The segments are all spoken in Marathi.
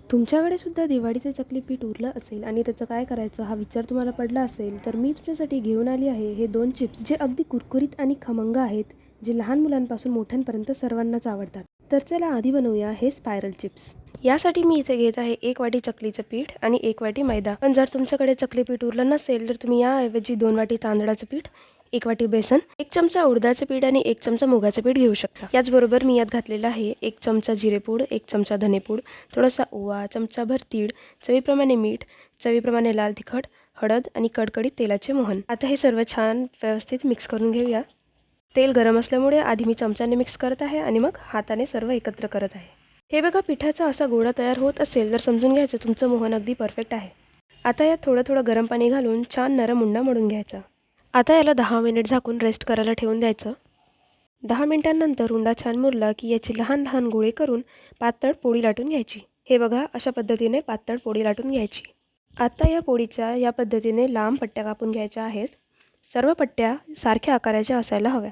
तुमच्याकडे सुद्धा दिवाळीचं चकली पीठ उरलं असेल आणि त्याचं काय करायचं हा विचार तुम्हाला पडला असेल, तर मी तुमच्यासाठी घेऊन आली आहे हे 2 चिप्स जे अगदी कुरकुरीत आणि खमंग आहेत, जे लहान मुलांपासून मोठ्यांपर्यंत सर्वांनाच आवडतात. तर चला आधी बनवूया हे स्पायरल चिप्स. यासाठी मी इथे घेत आहे 1 वाटी चकलीचं पीठ आणि 1 वाटी मैदा. पण जर तुमच्याकडे चकली पीठ उरलं नसेल, तर तुम्ही याऐवजी 2 वाटी तांदळाचं पीठ, 1 वाटी बेसन, 1 चमचा उडदाचं पीठ आणि 1 चमचा मुगाचं पीठ घेऊ शकता. याचबरोबर मी यात घातलेलं आहे 1 चमचा जिरेपूड, 1 चमचा धनेपूड, थोडासा ओवा, चमचाभर तीळ, चवीप्रमाणे मीठ, चवीप्रमाणे लाल तिखट, हळद आणि कडकडीत तेलाचे मोहन. आता हे सर्व छान व्यवस्थित मिक्स करून घेऊया. तेल गरम असल्यामुळे आधी मी चमच्याने मिक्स करत आहे आणि मग हाताने सर्व एकत्र करत आहे. हे बघा, पिठाचा असा गोळा तयार होत असेल तर समजून घ्यायचं तुमचं मोहन अगदी परफेक्ट आहे. आता यात थोडं थोडं गरम पाणी घालून छान नरम उंडा मळून घ्यायचा. आता याला 10 मिनिट झाकून रेस्ट करायला ठेवून द्यायचं. 10 मिनिटांनंतर उंडा छान मुरला की याची लहान लहान गोळे करून पातळ पोळी लाटून घ्यायची. हे बघा, अशा पद्धतीने पातळ पोळी लाटून घ्यायची. आता या पोळीच्या या पद्धतीने लांब पट्ट्या कापून घ्यायच्या आहेत. सर्व पट्ट्या सारख्या आकाराच्या असायला हव्या.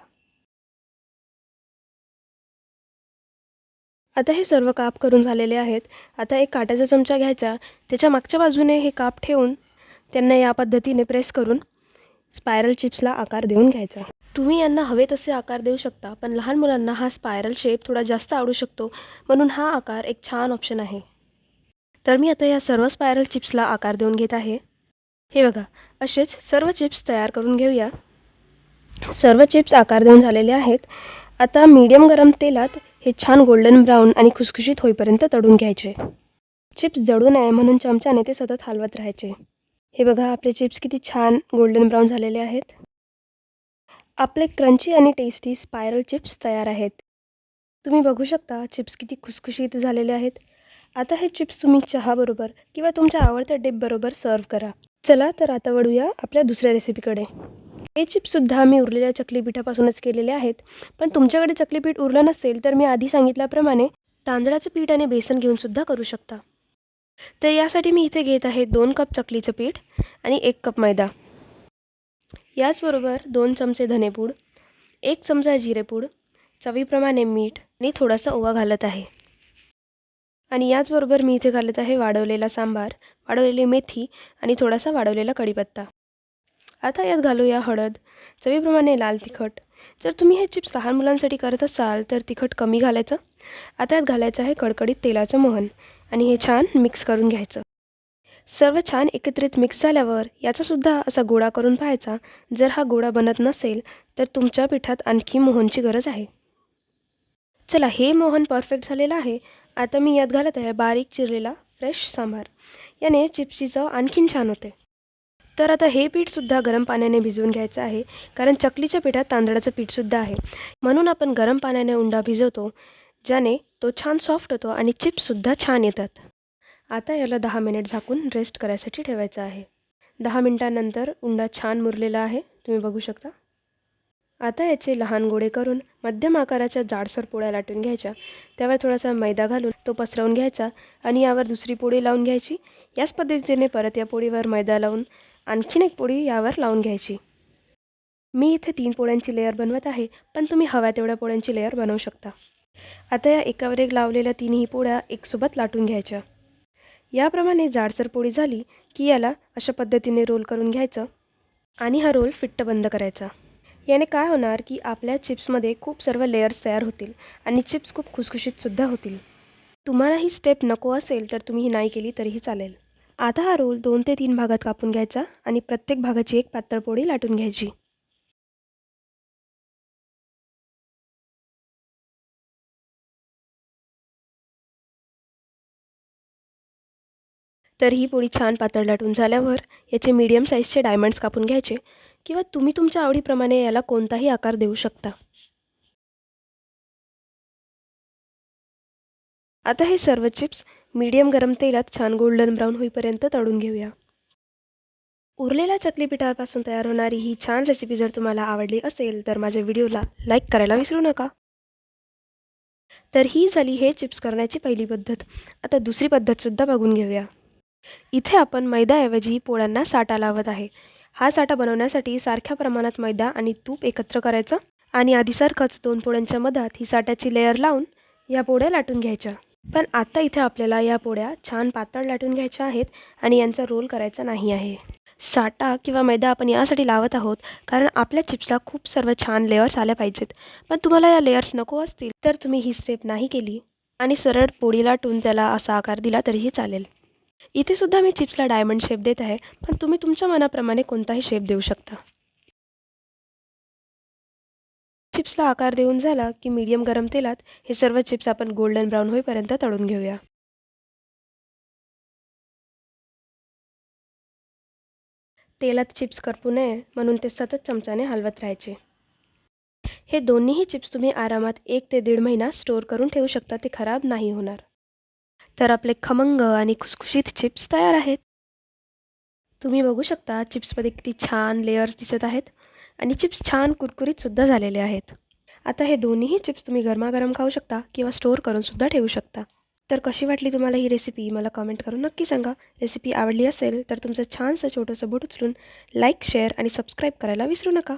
आता हे सर्व काप करून झालेले आहेत. आता एक काट्याचा चमचा घ्यायचा, त्याच्या मागच्या बाजूने हे काप ठेवून त्यांना या पद्धतीने प्रेस करून स्पायरल चिप्सला आकार देऊन घ्यायचा. तुम्ही यांना हवे तसे आकार देऊ शकता, पण लहान मुलांना हा स्पायरल शेप थोडा जास्त आवडू शकतो, म्हणून हा आकार एक छान ऑप्शन आहे. तर मी आता या सर्व स्पायरल चिप्सला आकार देऊन घेत आहे. हे बघा, असेच सर्व चिप्स तयार करून घेऊया. सर्व चिप्स आकार देऊन झालेले आहेत. आता मीडियम गरम तेलात हे छान गोल्डन ब्राऊन आणि खुसखुशीत होईपर्यंत तळून घ्यायचे. चिप्स जळू नये म्हणून चमच्याने ते सतत हलवत राहायचे. हे बघा, आपले चिप्स किती छान गोल्डन ब्राऊन झालेले आहेत. आपले क्रंची आणि टेस्टी स्पायरल चिप्स तयार आहेत. तुम्ही बघू शकता चिप्स किती खुसखुशीत झालेले आहेत. आता हे चिप्स तुम्ही चहाबरोबर किंवा तुमच्या आवडत्या डिपबरोबर सर्व्ह करा. चला तर आता वळूया आपल्या दुसऱ्या रेसिपीकडे. हे चिप्ससुद्धा आम्ही उरलेल्या चकली पिठापासूनच केलेले आहेत. पण तुमच्याकडे चकली पीठ उरलं नसेल तर मी आधी सांगितल्याप्रमाणे तांदळाचं पीठ आणि बेसन घेऊनसुद्धा करू शकता. तर यासाठी मी इथे घेत आहे 2 कप चकलीचं पीठ आणि 1 कप मैदा. याचबरोबर 2 चमचे धनेपूड, 1 चमचा जिरेपूड, चवीप्रमाणे मीठ आणि थोडासा ओवा घालत आहे. आणि याचबरोबर मी इथे घालत आहे वाळवलेला सांबार, वाळवलेली मेथी आणि थोडासा वाळवलेला कढीपत्ता. आता यात घालूया हळद, चवीप्रमाणे लाल तिखट. जर तुम्ही हे चिप्स लहान मुलांसाठी करत असाल तर तिखट कमी घालायचं. आता यात घालायचं आहे कडकडीत तेलाचं मोहन आणि हे छान मिक्स करून घ्यायचं. सर्व छान एकत्रित मिक्स झाल्यावर याचासुद्धा असा गोळा करून पाहायचा. जर हा गोळा बनत नसेल तर तुमच्या पिठात आणखी मोहनची गरज आहे. चला, हे मोहन परफेक्ट झालेलं आहे. आता मी यात घालत आहे बारीक चिरलेला फ्रेश सांबार. याने चिप्सची चव आणखीन छान होते. तर आता हे पीठसुद्धा गरम पाण्याने भिजवून घ्यायचं आहे, कारण चकलीच्या पिठात तांदळाचं पीठसुद्धा आहे. म्हणून आपण गरम पाण्याने उंडा भिजवतो, ज्याने तो छान सॉफ्ट होतो आणि चिप्ससुद्धा छान येतात. आता याला 10 मिनिट झाकून रेस्ट करायसाठी ठेवायचं आहे. 10 मिनिटांनंतर उंडा छान मुरलेला आहे, तुम्ही बघू शकता. आता याचे लहान गोळे करून मध्यम आकाराच्या जाडसर पोळ्या लाटून घ्यायच्या. त्यावर थोडासा मैदा घालून तो पसरवून घ्यायचा आणि यावर दुसरी पोळी लावून घ्यायची. याच पद्धतीने परत या पोळीवर मैदा लावून आणखीन एक पोळी यावर लावून घ्यायची. मी इथे 3 पोळ्यांची लेयर बनवत आहे, पण तुम्ही हव्या तेवढ्या पोळ्यांची लेयर बनवू शकता. आता या एकावर एक लावलेल्या तिन्ही पोळ्या एकसोबत लाटून घ्यायच्या. याप्रमाणे जाडसर पोळी झाली की याला अशा पद्धतीने रोल करून घ्यायचं आणि हा रोल फिट्ट बंद करायचा. याने काय होणार की आपल्या चिप्समध्ये खूप सर्व लेयर्स तयार होतील आणि चिप्स खूप खुसखुशीतसुद्धा होतील. तुम्हाला ही स्टेप नको असेल तर तुम्ही ही नाही केली तरीही चालेल. आता हा रोल 2 ते 3 भागात कापून घ्यायचा आणि प्रत्येक भागाची एक पातळ पोळी लाटून घ्यायची. तर ही पोळी छान पातळ लाटून झाल्यावर याचे मीडियम साईजचे डायमंड्स कापून घ्यायचे किंवा तुम्ही तुमच्या आवडीप्रमाणे याला कोणताही आकार देऊ शकता. आता हे सर्व चिप्स मीडियम गरम तेलात छान गोल्डन ब्राऊन होईपर्यंत तळून घेऊया. उरलेल्या चकली पिठापासून तयार होणारी ही छान रेसिपी जर तुम्हाला आवडली असेल तर माझ्या व्हिडिओला लाईक करायला विसरू नका. तर ही झाली हे चिप्स करण्याची पहिली पद्धत. आता दुसरी पद्धतसुद्धा बघून घेऊया. इथे आपण मैद्याऐवजी पोळ्यांना साठा लावत आहे. हा साठा बनवण्यासाठी सारख्या प्रमाणात मैदा आणि तूप एकत्र करायचं आणि आधीसारखंच 2 पोळ्यांच्या मधात ही साठ्याची लेयर लावून या पोळ्या लाटून घ्यायच्या. पण आता इथे आपल्याला या पोळ्या छान पातळ लाटून घ्यायच्या आहेत आणि यांचा रोल करायचा नाही आहे. साटा किंवा मैदा आपण यासाठी लावत आहोत कारण आपल्या चिप्सला खूप सर्व छान लेयर्स आल्या पाहिजेत. पण तुम्हाला या लेयर्स नको असतील तर तुम्ही ही स्टेप नाही केली आणि सरळ पोळी लाटून त्याला असा आकार दिला तरीही चालेल. इथे सुद्धा मी चिप्सला डायमंड शेप देत आहे, पण तुम्ही तुमच्या मनाप्रमाणे कोणताही शेप देऊ शकता. चिप्सला आकार देऊन झाला की मीडियम गरम तेलात हे सर्व चिप्स आपण गोल्डन ब्राऊन होईपर्यंत तळून घेऊया. तेलात चिप्स करपू नये म्हणून ते सतत चमच्याने हलवत राहायचे. हे दोन्हीही चिप्स तुम्ही आरामात 1 ते 1.5 महिना स्टोअर करून ठेवू शकता, ते खराब नाही होणार. तर आपले खमंग आणि खुसखुशीत चिप्स तयार आहेत. तुम्ही बघू शकता चिप्समध्ये किती छान लेयर्स दिसत आहेत आणि चिप्स छान कुरकुरीतसुद्धा झालेले आहेत. आता हे दोन्हीही चिप्स तुम्ही गरमागरम खाऊ शकता किंवा स्टोअर करूनसुद्धा ठेवू शकता. तर कशी वाटली तुम्हाला ही रेसिपी मला कमेंट करून नक्की सांगा. रेसिपी आवडली असेल तर तुमचं छानसं छोटंसं बोट उचलून लाईक, शेअर आणि सबस्क्राईब करायला विसरू नका.